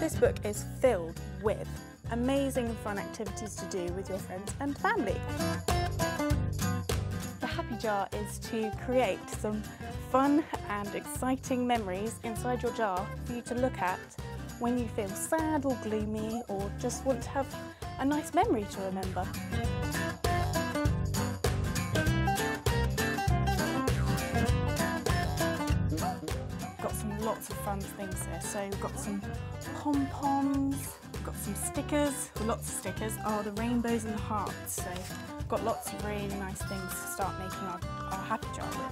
This book is filled with amazing and fun activities to do with your friends and family. The Happy Jar is to create some fun and exciting memories inside your jar for you to look at when you feel sad or gloomy or just want to have a nice memory to remember. Lots of fun things here. So we've got some pom-poms, we've got some stickers, lots of stickers. Oh, the rainbows and the hearts. So we've got lots of really nice things to start making our Happy Jar with.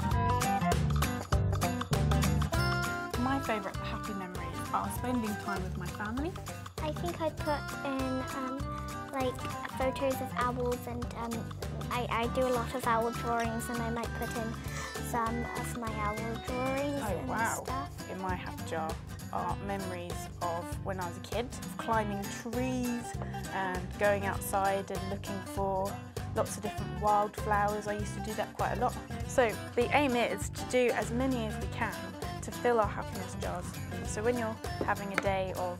My favourite happy memories are spending time with my family. I think I put in like photos of owls, and I do a lot of owl drawings, and I might put in some of my owl drawings stuff. In my Happy Jar are memories of when I was a kid, climbing trees and going outside and looking for lots of different wildflowers. I used to do that quite a lot. So the aim is to do as many as we can to fill our happiness jars. So when you're having a day of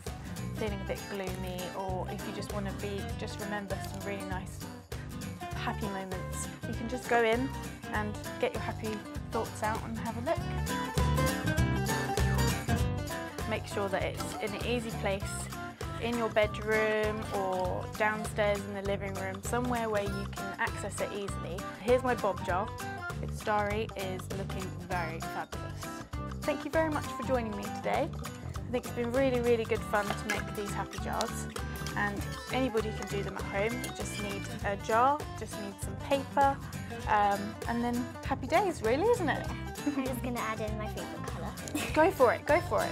feeling a bit gloomy, or if you just want to remember some really nice happy moments, you can just go in and get your happy thoughts out and have a look. Make sure that it's in an easy place, in your bedroom or downstairs in the living room, somewhere where you can access it easily. Here's my Bob jar. Its starry is looking very fabulous. Thank you very much for joining me today. I think it's been really, really good fun to make these Happy Jars, and anybody can do them at home. You just need a jar, just need some paper, and then happy days really, isn't it? I'm just going to add in my favourite colour. Go for it, go for it.